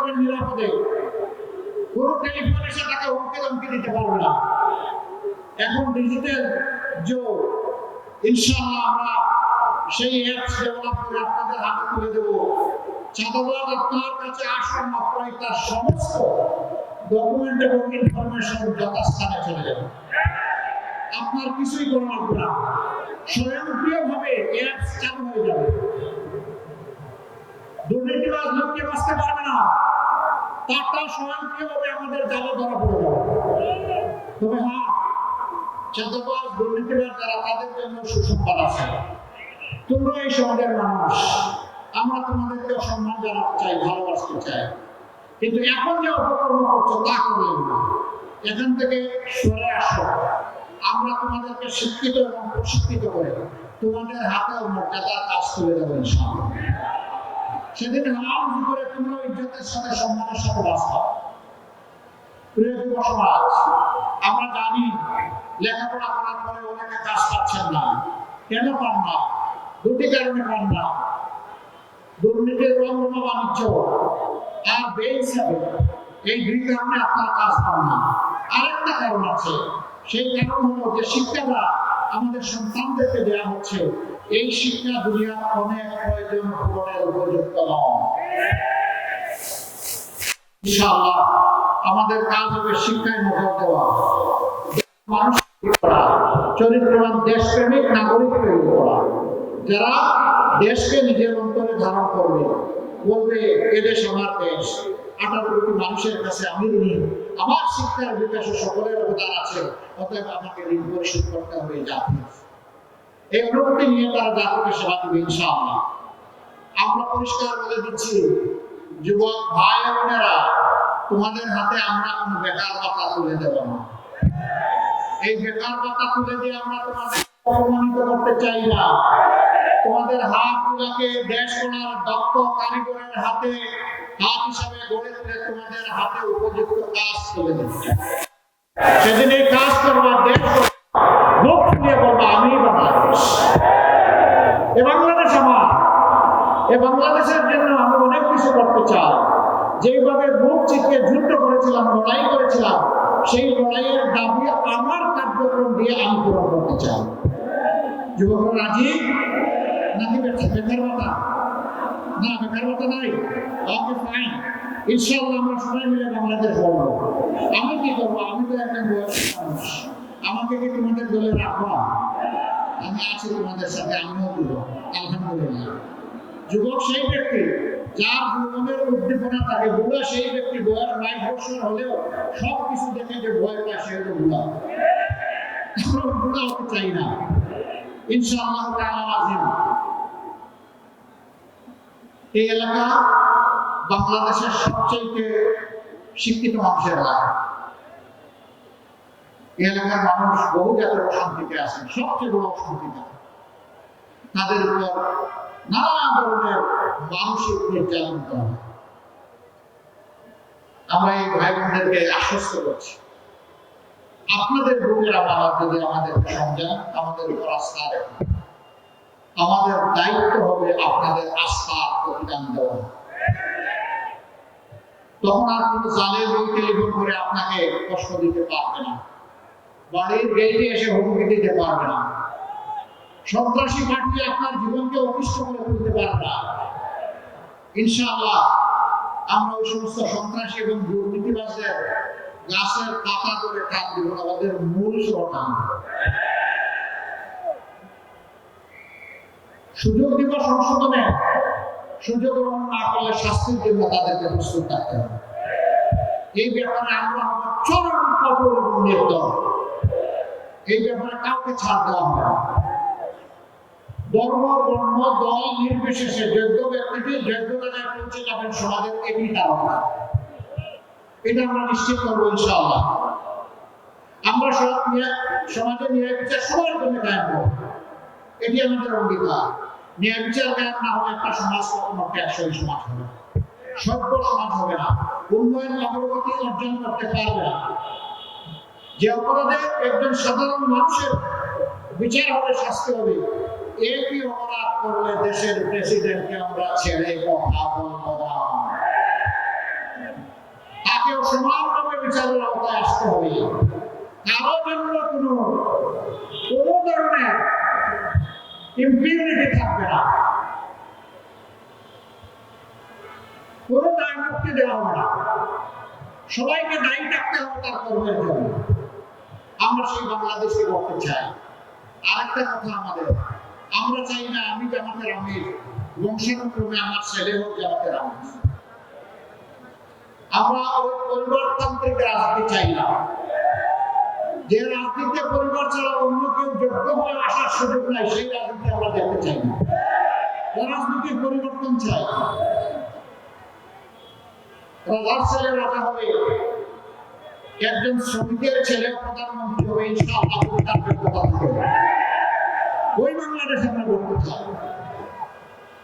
পারবেন নিরাপদে, কোনো টেলিফোন এসে তাকে হুমকি ধমকি দিতে পারবে না। এখন ডিজিটাল যুগ, ইনশাআল্লাহ আমরা সেই অ্যাপস ডেভেলপ করে আপনাদের হাতে তুলে দেব। চাঁদাবাজ আপনার কাছে আসার মাত্রই তার সমস্ত ডকুমেন্ট এবং ইনফরমেশন যথাস্থানে চলে যাবে, আপনার কিছুই করা লাগবে না, স্বয়ংক্রিয়ভাবে অ্যাপস চালু হয়ে যাবে। দুর্নীতিবাজ লোককে বাঁচতে পারবে না, তারটা স্বয়ংক্রিয়ভাবে আমাদের জালে ধরা পড়ে যাবে। তবে হ্যাঁ, চাঁদাবাজ দুর্নীতিবাজ যারা, তাদের জন্য সুসংবাদ আছে। তোমরা এই সমাজের মানুষ, আমরা তোমাদেরকে সম্মান জানাতে চাই, ভালোবাসতে চাই, কিন্তু এখন যে অপকর্ম করছো তা করলেন না। এখান থেকে সরে আসো, আমরা তোমাদেরকে শিক্ষিত এবং প্রশিক্ষিত করে তোমাদের হাতেও মর্যাদার কাজ তুলে দেবো ইনশাআল্লাহ। সেদিন হালাল করে তোমরা ইজ্জতের সাথে সম্মানের সাথে বাঁচবা। প্রিয় যুব সমাজ, আমরা জানি লেখাপড়া করার পরে অনেকে কাজ পাচ্ছেন না। কেন পান না? দুটি কারণে পান না। দুর্নীতির রমরমা বাণিজ্য আর বেইনসাফি, এই দুই কারণে আপনারা কাজ পান না। আরেকটা কারণ আছে, সেই কারণ হলো যে শিক্ষাটা আমাদের সন্তানদেরকে দেওয়া হচ্ছে, এই শিক্ষা দুনিয়ার অনেক প্রয়োজন পূরণের উপযুক্ত নয়। ইনশাআল্লাহ আমাদের কাজ হবে শিক্ষায় নজর দেওয়া, মানুষ করা, চরিত্রবান দেশপ্রেমিক নাগরিক তৈরি করা, যারা দেশকে নিজের অন্তরে ধারণ করবে, বলবে এদেশ আমার দেশ, 18 কোটি মানুষের কাছে আমি ঋণী, আমার শিক্ষার বিকাশে সকলের অবদান আছে, অতএব আমাকে ঋণ পরিশোধ করতে হবে জাতি। এই অনুভূতি নিয়ে তারা জাতিকে সেবা দেবে ইনশাআল্লাহ। আমরা পরিষ্কার বলে দিচ্ছি, যুবক ভাই বোনেরা, তোমাদের হাতে আমরা কোনো বেকার ভাতা তুলে দেব না। এই বেকার ভাতা তুলে দিয়ে আমরা তোমাদের অপমানিত করতে চাই না। তোমাদের হাতগুলোকে দেশ গড়ার দক্ষ কারিগরের হাতে হাত হিসাবে গড়ে তুলে তোমাদের হাতে উপযুক্ত কাজ তুলে দিচ্ছে। সেদিন এই কাজ করবার, দেশ মুখ ফুলিয়ে বলবো আমি বাংলাদেশ, এ বাংলাদেশ আমার, এ বাংলাদেশের জন্য আমি অনেক কিছু করতে চাই। যেইভাবে বুক চিতিয়ে যুদ্ধ করেছিলাম, লড়াই করেছিলাম, সেই লড়াইয়ের দাবি আমার কার্যক্রম দিয়ে আমি পূরণ করতে চাই। যুবকরা রাজি নাকি বেকার ভাতা? না, বেকার ভাতা নাই। ওকে ফাইন, ইনশাআল্লাহ আমরা সবাই মিলে বাংলাদেশ বলবো। আমি কি করবো? আমি তো একটা বয়স্ক মানুষ, আমাকে কি তোমাদের দলে রাখবা? আমি আছি তোমাদের সাথে, আমিও দিব আলহামদুলিল্লাহ। যুবক সেই ব্যক্তি যার জীবনের উদ্দীপনা থাকে, বুড়া সেই ব্যক্তি বয়স 22 বছর হলেও সব কিছু দেখে যে ভয় পায়, সে হলো বুড়া। বুড়া হতে চাই না ইনশাআল্লাহ তাআলা আজিম। এই এলাকা বাংলাদেশের সবচেয়ে শিক্ষিত মানুষের এলাকা। এই এলাকার মানুষ বহু জাতের অশান্তিতে আছেন, সবচেয়ে বড় অশান্তিতে তাদের উপর নানা ধরনের মানসিক নির্যাতন করা হয়। আমরা এই ভাই বোনদেরকে আশ্বস্ত করছি, আপনাদের বুকের আমানত যদি আমাদেরকে সমঝান, আমাদের উপর আস্থা রাখেন, আমাদের দায়িত্ব হবে আপনাদের আস্থা প্রতিদান দেওয়া। তখন আর কোনো জালের ওই টেলিফোন করে আপনাকে কষ্ট দিতে পারবে না, বাড়ির গেটে এসে হুমকি দিতে পারবে না, সন্ত্রাসী পাঠিয়ে আপনার জীবনকে অতিষ্ঠ করে তুলতে পারবে না। ইনশাআল্লাহ আমরা ওই সমস্ত সন্ত্রাসী এবং দুর্নীতিবাজদের গাছের পাতা ধরে টান দিব না, ওদের মূল সহ টান। সুযোগ দিব সংশোধনে, সুযোগ গ্রহণ না করলে শাস্তির জন্য তাদেরকে প্রস্তুত থাকতে হবে। এই ব্যাপারে আমরা চরম কঠোর এবং নির্দয়, এই ব্যাপারে কাউকে ছাড় দেওয়া হবে না। ধর্ম, বর্ণ, দল নির্বিশেষে যোগ্য ব্যক্তিটি যোগ্য জায়গায় পৌঁছে যাবেন সমাজের, এটি তার অধিকার। এটা আমরা নিশ্চিত করবো ইনশাআল্লাহ। আমরা সমাজে ন্যায় বিচার সবার জন্য কায়েম করব, এটি আমাদের অঙ্গীকার। ন্যায় বিচার কায়েম না হলে একটা সমাজ কখনো টেকসই সমাজ হবে না, সভ্য সমাজ হবে না, উন্নয়ন অগ্রগতি অর্জন করতে পারবে না। যে অপরাধে একজন সাধারণ মানুষের বিচার হবে, শাস্তি হবে, একই অপরাধ করলে দেশের প্রেসিডেন্টকে আমরা ছেড়ে কথা বলবো না। বিচারের আওতায় আসতে হবে। কারো জন্য কোনো ধরনের ইম্পিউনিটি থাকবে না, কোনো দায় মুক্তি দেওয়া হবে না। সবাইকে দায়ী থাকতে হবে তার কর্মের জন্য। আমরা সেই বাংলাদেশকে করতে চাই। আরেকটা কথা আমরা চাই না আমি জামাতের আমির, বংশানুক্রমে আমার ছেলে হোক জামাতের আমির। আমরা ওই পরিবারতান্ত্রিক রাজনীতি চাই না, যে রাজনীতিতে পরিবার ছাড়া অন্য কেউ যোগ্য হয়ে আসার সুযোগ নাই, সেই রাজনীতি আমরা দেখতে চাই না। রাজনীতির পরিবর্তন চাই। রাজার ছেলে রাজা হবে, একজন শ্রমিকের ছেলে প্রধানমন্ত্রী হবে, ইনশাআল্লাহ তার যোগ্যতা থাকবে। ওই বাংলাদেশ আমরা করতে চাই,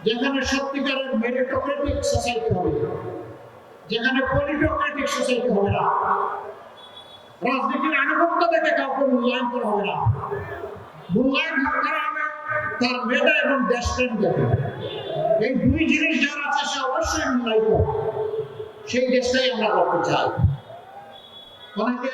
যেখানে সত্যিকারের মেরিটোক্রেটিক সোসাইটি হবে, যেখানে পলিটোক্রেটিক সোসাইটি হবে না। রাজনীতির আনুগত্য থেকে কাউকে মূল্যায়ন করা হবে না। মূল্যায়ন করা হবে তার মেধা এবং দেশপ্রেম দেখে। এই দুই জিনিস যার আছে সে অবশ্যই মূল্যায়িত। সেই দেশটাই আমরা করতে চাই। অনেকে